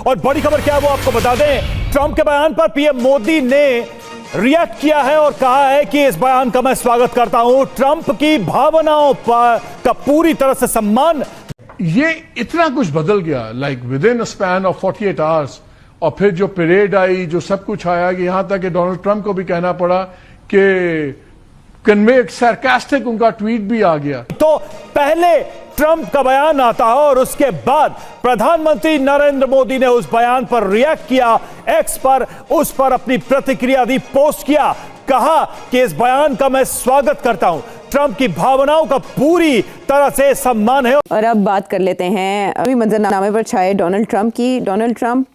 और बड़ी खबर क्या है वो आपको बता दें। ट्रंप के बयान पर पीएम मोदी ने रिएक्ट किया है और कहा है कि इस बयान का मैं स्वागत करता हूं। ट्रंप की भावनाओं का पूरी तरह से सम्मान। ये इतना कुछ बदल गया, like with in a span of 48 hours. और फिर जो परेड आई, जो सब कुछ आया, कि यहां तक कि डोनाल्ड ट्रंप को भी कहना पड़ा कि कन्वे सरकास्टिक उनका ट्वीट भी आ गया। तो पहले ट्रंप का बयान आता है और उसके बाद प्रधानमंत्री नरेंद्र मोदी ने उस बयान पर रिएक्ट किया, एक्स पर उस पर अपनी प्रतिक्रिया दी, पोस्ट किया, कहा कि इस बयान का मैं स्वागत करता हूं। ट्रंप की भावनाओं का पूरी तरह से सम्मान है। और अब बात कर लेते हैं अभी मंजरनामे पर छाए डोनाल्ड ट्रंप की। डोनाल्ड ट्रंप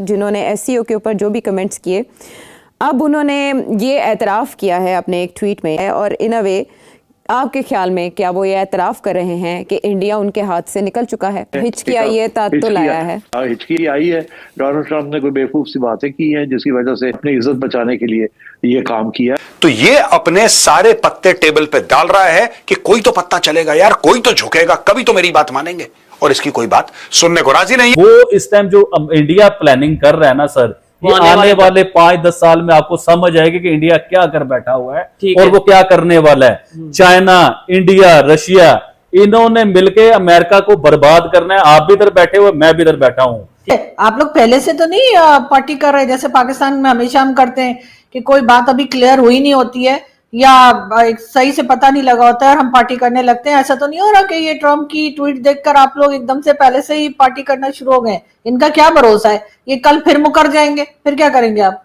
जिन्होंने एससीओ के ऊपर जो भी कमेंट्स किए, अब उन्होंने ये एतराफ़ किया है अपने एक ट्वीट में। और इन अ वे आपके ख्याल में क्या वो ये एतराफ़ कर रहे हैं कि इंडिया उनके हाथ से निकल चुका है? हिचकी आई है, तात तो लाया है। हिचकी आई है। डोनाल्ड ट्रंप ने कोई बेवकूफ सी बातें की हैं जिसकी वजह से अपनी इज्जत बचाने के लिए ये काम किया। तो ये अपने सारे पत्ते टेबल पे डाल रहा है कि कोई तो पत्ता चलेगा यार, कोई तो झुकेगा, कभी तो मेरी बात मानेंगे, और इसकी कोई बात सुनने को राजी नहीं। वो इस टाइम जो इंडिया प्लानिंग कर रहा है ना सर, ये आने वाले 5-10 साल में आपको समझ आएगी कि इंडिया क्या कर बैठा हुआ है और वो क्या करने वाला है। चाइना, इंडिया, रशिया, इन्होंने मिलके अमेरिका को बर्बाद करना है। आप भी इधर बैठे हुए, मैं भी इधर बैठा हूँ। आप लोग पहले से तो नहीं पार्टी कर रहे, जैसे पाकिस्तान में हमेशा हम करते हैं कि कोई बात अभी क्लियर हुई नहीं होती है या सही से पता नहीं लगा होता है और हम पार्टी करने लगते हैं। ऐसा तो नहीं हो रहा कि ये ट्रम्प की ट्वीट देखकर आप लोग एकदम से पहले से ही पार्टी करना शुरू हो गए? इनका क्या भरोसा है, ये कल फिर मुकर जाएंगे, फिर क्या करेंगे आप?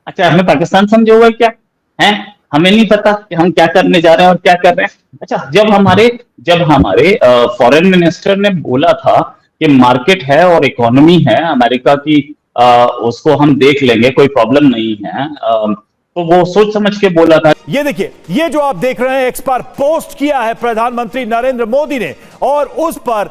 अच्छा, हमें पाकिस्तान समझे हुआ क्या है? हमें नहीं पता कि हम क्या करने जा रहे हैं और क्या कर रहे हैं। अच्छा, जब हमारे फॉरेन मिनिस्टर ने बोला था कि मार्केट है और इकोनॉमी है अमेरिका की, उसको हम देख लेंगे, कोई प्रॉब्लम नहीं है, तो वो सोच समझ के बोला था। ये देखिए, ये जो आप देख रहे हैं एक्स पर पोस्ट किया है प्रधानमंत्री नरेंद्र मोदी ने और उस पर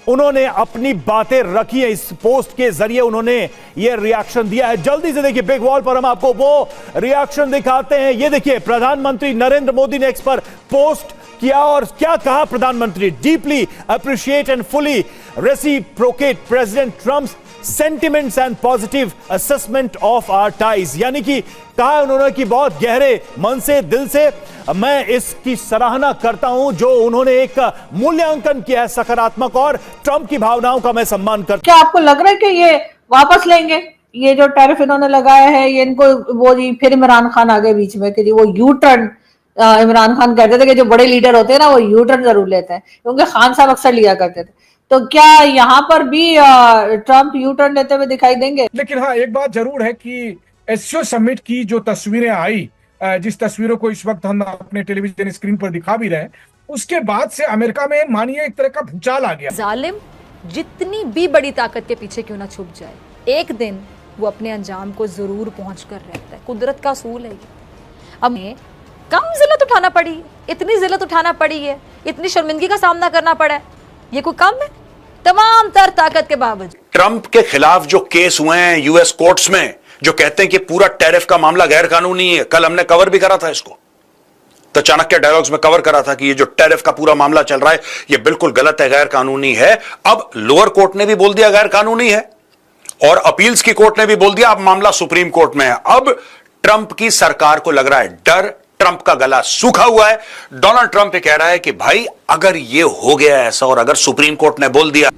उन्होंने अपनी बातें रखी है। इस पोस्ट के जरिए उन्होंने ये रिएक्शन दिया है। जल्दी से देखिए, बिग वॉल पर हम आपको वो रिएक्शन दिखाते हैं। ये देखिए, प्रधानमंत्री नरेंद्र मोदी ने एक्स पर पोस्ट किया और क्या कहा प्रधानमंत्री? Deeply appreciate and fully reciprocate President Trump's sentiments and positive assessment of our ties. यानी कि कहा उन्होंने कि बहुत गहरे मन से, दिल से मैं इसकी सराहना करता हूं जो उन्होंने एक मूल्यांकन किया है सकारात्मक, और ट्रंप की भावनाओं का मैं सम्मान करता हूं। क्या आपको लग रहा है कि ये वापस लेंगे? ये जो टैरिफ इन्होंने लगाया है, ये इनको वो जी फिर इमरान खान आ गए बीच में कि जी वो यू टर्न, इमरान खान कहते थे कि जो बड़े लीडर होते हैं ना वो यू टर्न जरूर लेते हैं, क्योंकि खान साहब अक्सर लिया करते थे। तो क्या यहाँ पर भी ट्रंप यू टर्न लेते हुए दिखाई देंगे? लेकिन हाँ, एक बात जरूर है कि एससीओ समिट की जो तस्वीरें आई, जिस तस्वीरों को इस वक्त हम अपने टेलीविजन स्क्रीन पर दिखा भी रहे हैं, उसके बाद से अमेरिका में मानिए एक तरह का भूचाल आ गया। जालिम जितनी भी बड़ी ताकत के पीछे क्यों ना छुप जाए, एक दिन वो अपने अंजाम को जरूर पहुंच कर रहता है। कुदरत का असूल है ये। अब कम जिल्लत उठाना पड़ी, इतनी जिल्लत उठाना पड़ी है, इतनी शर्मिंदगी का सामना करना पड़ा है, ये कोई कम है? तमाम तर ताकत के बावजूद ट्रंप के खिलाफ जो केस हुए हैं यूएस कोर्ट्स में, जो कहते हैं कि पूरा टैरिफ का मामला गैर कानूनी है, कल हमने कवर भी करा था इसको, तो चाणक्य डायलॉग्स में कवर करा था कि ये जो टैरिफ का पूरा मामला चल रहा है ये बिल्कुल गलत है, गैर कानूनी है। अब लोअर कोर्ट ने भी बोल दिया गैर कानूनी है और अपील्स की कोर्ट ने भी बोल दिया अब मामला सुप्रीम कोर्ट में है। अब ट्रंप की सरकार को लग रहा है डर, ट्रंप का गला सूखा हुआ है। डोनाल्ड ट्रंप ये कह रहा है कि भाई अगर ये हो गया ऐसा और अगर सुप्रीम कोर्ट ने बोल दिया।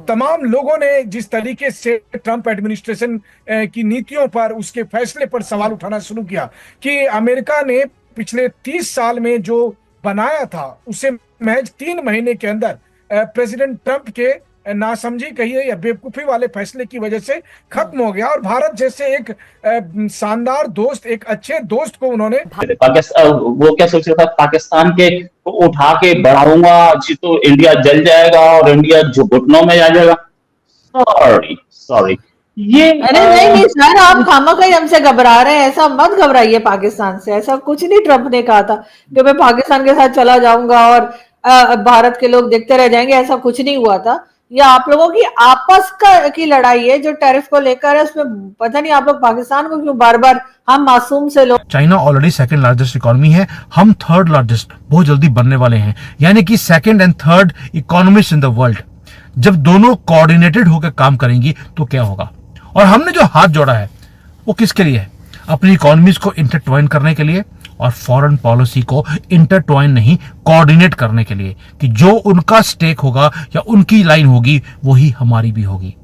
तमाम लोगों ने जिस तरीके से ट्रंप एडमिनिस्ट्रेशन की नीतियों पर, उसके फैसले पर सवाल उठाना शुरू किया कि अमेरिका ने पिछले 30 साल में जो बनाया था उसे महज 3 महीने के अंदर प्रेसिडेंट ट्रंप के नासमझी कहिए या बेवकूफी वाले फैसले की वजह से खत्म हो गया। और भारत जैसे एक शानदार दोस्त, एक अच्छे दोस्त को उन्होंने वो क्या सोच रहा था, पाकिस्तान के उठा के बढ़ाऊंगा तो इंडिया जल जाएगा और इंडिया जो घुटनों में आ जाएगा। सॉरी ये अरे नहीं सर, आप खामखा हमसे घबरा रहे हैं। ऐसा मत घबराइए पाकिस्तान से, ऐसा कुछ नहीं ट्रंप ने कहा था कि मैं पाकिस्तान के साथ चला जाऊंगा और भारत के लोग देखते रह जाएंगे, ऐसा कुछ नहीं हुआ था। ये आप लोगों की आपस की लड़ाई है जो टैरिफ को लेकर है, उसमें पता नहीं आप लोग पाकिस्तान को क्यों बार बार, हम मासूम से लोग। China already second largest economy है, हम थर्ड लार्जेस्ट बहुत जल्दी बनने वाले हैं, यानी कि second and third economist in the world. जब दोनों कोऑर्डिनेटेड होकर काम करेंगी तो क्या होगा। और हमने जो हाथ जोड़ा है वो किसके लिए है? अपनी इकोनॉमीज को इंटरट्वाइन करने के लिए और फॉरेन पॉलिसी को इंटरट्वाइन नहीं, कोऑर्डिनेट करने के लिए, कि जो उनका स्टेक होगा या उनकी लाइन होगी वही हमारी भी होगी।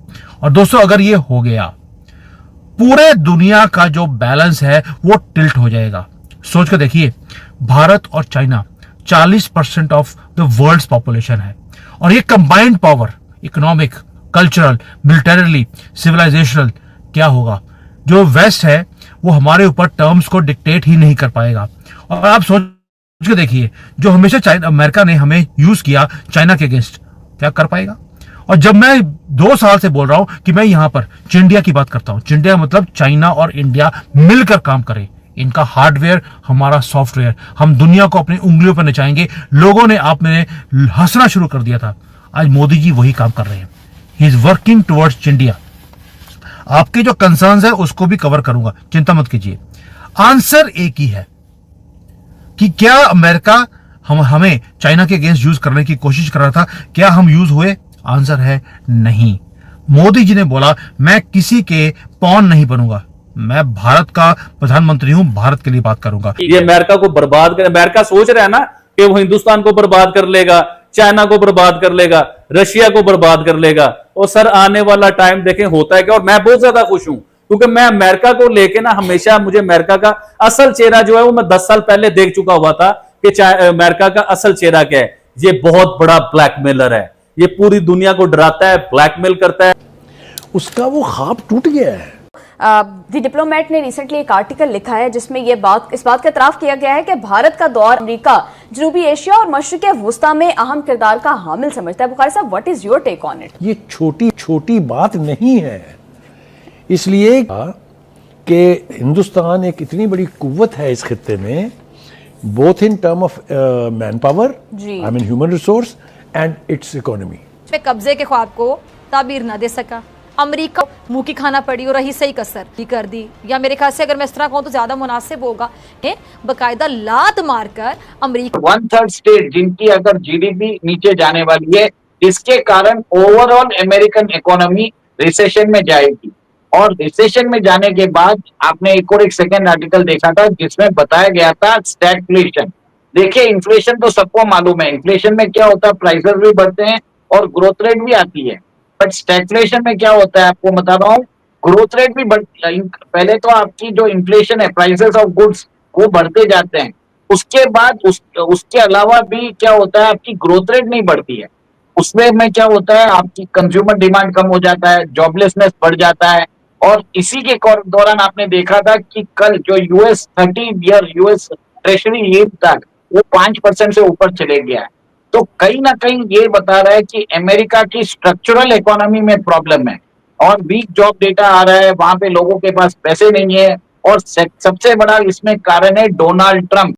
और दोस्तों, अगर ये हो गया, पूरे दुनिया का जो बैलेंस है वो टिल्ट हो जाएगा। सोच कर देखिए, भारत और China 40% of the world's population है, और ये combined power, economic, cultural, militarily, civilizational, क्या होगा? जो वेस्ट है वो हमारे ऊपर टर्म्स को डिक्टेट ही नहीं कर पाएगा। और आप सोच के देखिए, जो हमेशा अमेरिका ने हमें यूज किया चाइना के अगेंस्ट, क्या कर पाएगा? और जब मैं 2 साल से बोल रहा हूं कि मैं यहां पर चिंडिया की बात करता हूं, चिंडिया मतलब चाइना और इंडिया मिलकर काम करें, इनका हार्डवेयर, हमारा सॉफ्टवेयर, हम दुनिया को अपनी उंगलियों पर नचाएंगे। लोगों ने आप में हंसना शुरू कर दिया था, आज मोदी जी वही काम कर रहे हैं। He is working towards Chindia. आपके जो कंसर्न्स है उसको भी कवर करूंगा, चिंता मत कीजिए। आंसर एक ही है कि क्या अमेरिका हमें चाइना के अगेंस्ट यूज करने की कोशिश कर रहा था, क्या हम यूज हुए? आंसर है नहीं। मोदी जी ने बोला, मैं किसी के पॉन नहीं बनूंगा, मैं भारत का प्रधानमंत्री हूं, भारत के लिए बात करूंगा। ये अमेरिका को बर्बाद कर, अमेरिका सोच रहा है ना कि वो हिंदुस्तान को बर्बाद कर लेगा, चाइना को बर्बाद कर लेगा, रशिया को बर्बाद कर लेगा। और सर, आने वाला टाइम देखें होता है क्या। और मैं बहुत ज्यादा खुश हूं, क्योंकि मैं अमेरिका को लेके ना हमेशा, मुझे अमेरिका का असल चेहरा जो है वो मैं 10 साल पहले देख चुका हुआ था कि अमेरिका का असल चेहरा क्या है। ये बहुत बड़ा ब्लैकमेलर है, ये पूरी दुनिया को डराता है, ब्लैकमेल करता है। उसका वो ख्वाब टूट गया है। द डिप्लोमेट ने रिसेंटली एक आर्टिकल लिखा है जिसमें इस बात का इतराफ किया गया है कि भारत का दौर अमेरिका जनूबी एशिया और मशरिक़ वुस्ता में अहम किरदार का हामिल समझता है। बुखारी साहब, what is your take on it? ये छोटी छोटी बात नहीं है, इसलिए कि हिंदुस्तान एक इतनी बड़ी कुव्वत है इस खित्ते में, both in term of man power, I mean human resource, and it's economy. कब्जे के ख्वाब को ताबीर ना दे सका, अमेरिका मुंह की खाना पड़ी और रही सही कसर ही कर दी। या मेरे ख्याल से अगर मैं इस तरह कहूं तो ज्यादा मुनासिब होगा, बकायदा लात मारकर अमेरिका 1/3 स्टेट जिनकी अगर जीडीपी नीचे जाने वाली है, इसके कारण ओवरऑल अमेरिकन इकोनॉमी रिसेशन में जाएगी। और रिसेशन में जाने के बाद आपने एक सेकेंड आर्टिकल देखा था जिसमें बताया गया था स्टैगफ्लेशन। देखिए, इन्फ्लेशन तो सबको मालूम है, इन्फ्लेशन में क्या होता है, प्राइसेस भी बढ़ते हैं और ग्रोथ रेट भी आती है। बट स्टैगफ्लेशन में क्या होता है, आपको बता रहा हूँ, ग्रोथ रेट भी पहले तो आपकी जो इन्फ्लेशन है, प्राइसेस ऑफ गुड्स, वो बढ़ते जाते हैं। उसके बाद उसके अलावा भी क्या होता है, आपकी ग्रोथ रेट नहीं बढ़ती है। उसमें में क्या होता है, आपकी कंज्यूमर डिमांड कम हो जाता है, जॉबलेसनेस बढ़ जाता है। और इसी के दौरान आपने देखा था कि कल जो US 30-year US treasury yield था वो 5% से ऊपर चले गया है। तो कहीं ना कहीं ये बता रहा है कि अमेरिका की स्ट्रक्चरल इकोनॉमी में प्रॉब्लम है और वीक जॉब डेटा आ रहा है, वहां पे लोगों के पास पैसे नहीं है। और सबसे बड़ा इसमें कारण है डोनाल्ड ट्रंप।